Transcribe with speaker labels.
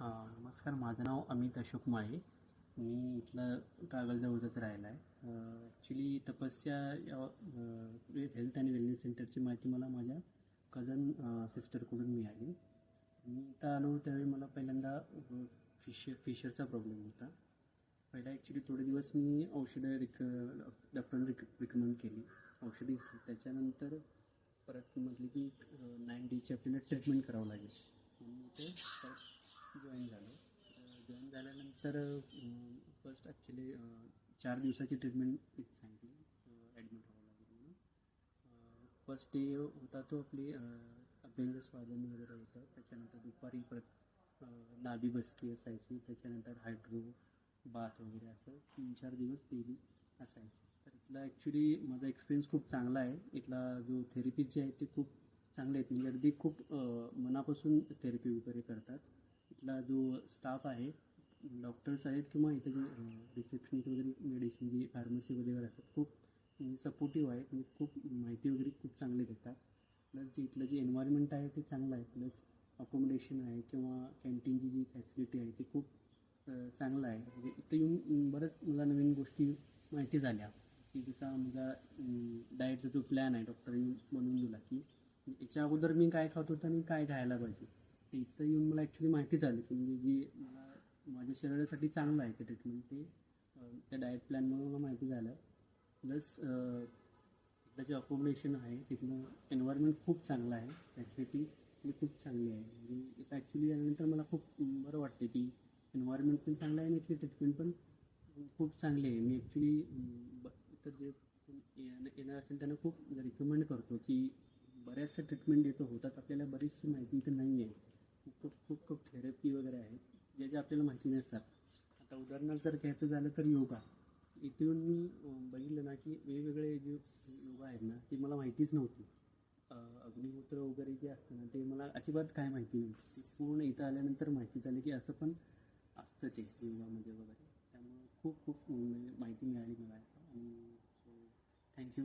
Speaker 1: नमस्कार, माझं नाव अमित अशोक माळे. मी इथलं कागलजवळच राहिला आहे. ॲक्च्युली तपस्या या हेल्थ अँड वेलनेस सेंटरची माहिती मला माझ्या कझन सिस्टरकडून मिळाली. मी इथं आलो त्यावेळी मला पहिल्यांदा फिशरचा प्रॉब्लेम होता. पहिला ॲक्च्युली थोडे दिवस मी औषधं डॉक्टरांनी रिकमेंड केली, औषधी घेतली. त्याच्यानंतर परत म्हटली की 9 डेची आपल्याला ट्रीटमेंट करावं लागेल. म्हणून इथे परत जॉईन झालो. जॉईन झाल्यानंतर फर्स्ट ॲक्च्युली 4 दिवसाची ट्रीटमेंट सांगितली, ॲडमिट व्हावं लागेल म्हणून. फर्स्ट डे होता तो अभ्यंग स्वादन वगैरे होतं. त्याच्यानंतर दुपारी परत नाभी बसती असायची. त्याच्यानंतर हायड्रो बाथ वगैरे असं 3-4 दिवस डेली असायचे. तर इथला ॲक्च्युली माझा एक्सपिरियन्स खूप चांगला आहे. इथला जो थेरपीज जे आहे ते खूप चांगले आहेत. म्हणजे अगदी खूप मनापासून थेरपी वगैरे करतात. इथला जो स्टाफ आहे, डॉक्टर्स आहेत किंवा इथे जे रिसेप्शनिस्ट वगैरे, मेडिसिन जी फार्मसी वगैरे असतात, खूप सपोर्टिव्ह आहेत. म्हणजे खूप माहिती वगैरे खूप चांगली देतात. प्लस जे इथलं जे एन्व्हायरमेंट आहे ते चांगलं आहे. प्लस अकोमोडेशन आहे किंवा कॅन्टीनची जी फॅसिलिटी आहे ती खूप चांगलं आहे. म्हणजे इथं येऊन बरंच मला नवीन गोष्टी माहिती झाल्या, की जसा माझा डाएटचा जो प्लॅन आहे डॉक्टरांनी बनवून दिला, की याच्या अगोदर मी काय खात होतो आणि काय खायला पाहिजे. ते इथं येऊन मला ॲक्च्युली माहिती झालं, की म्हणजे जी मला माझ्या शरीरासाठी चांगलं आहे ते ट्रीटमेंट, ते त्या डाएट प्लॅनमुळे मला माहिती झालं. प्लस इथलं जे अकोमोडेशन आहे तिथलं एन्व्हायरमेंट खूप चांगलं आहे. फॅसिलिटी खूप चांगली आहे. म्हणजे इथं ॲक्च्युली यानंतर मला खूप बरं वाटते की एन्व्हायरमेंट पण चांगलं आहे आणि इथली ट्रीटमेंट पण खूप चांगली आहे. मी ॲक्च्युली इथं जे येणार असेल त्यांना खूप रिकमेंड करतो की बऱ्याचशा ट्रीटमेंट इथं होतात. आपल्याला बरीचशी माहिती इथं नाही आहे. खूप खूप खूप थेरपी वगैरे आहेत ज्या ज्या आपल्याला माहिती नसतात. आता उदाहरणार्थ जर घ्यायचं झालं तर योगा. इथे येऊन मी बघितलं ना की वेगवेगळे जे योगा आहेत ना ती मला माहितीच नव्हती. अग्निहोत्र वगैरे जे असतं ना ते मला अजिबात काय माहिती नव्हती. पूर्ण इथं आल्यानंतर माहिती झाली की असं पण असतं ते योगामध्ये वगैरे. त्यामुळे खूप खूप माहिती मिळाली मला आणि सो थँक्यू.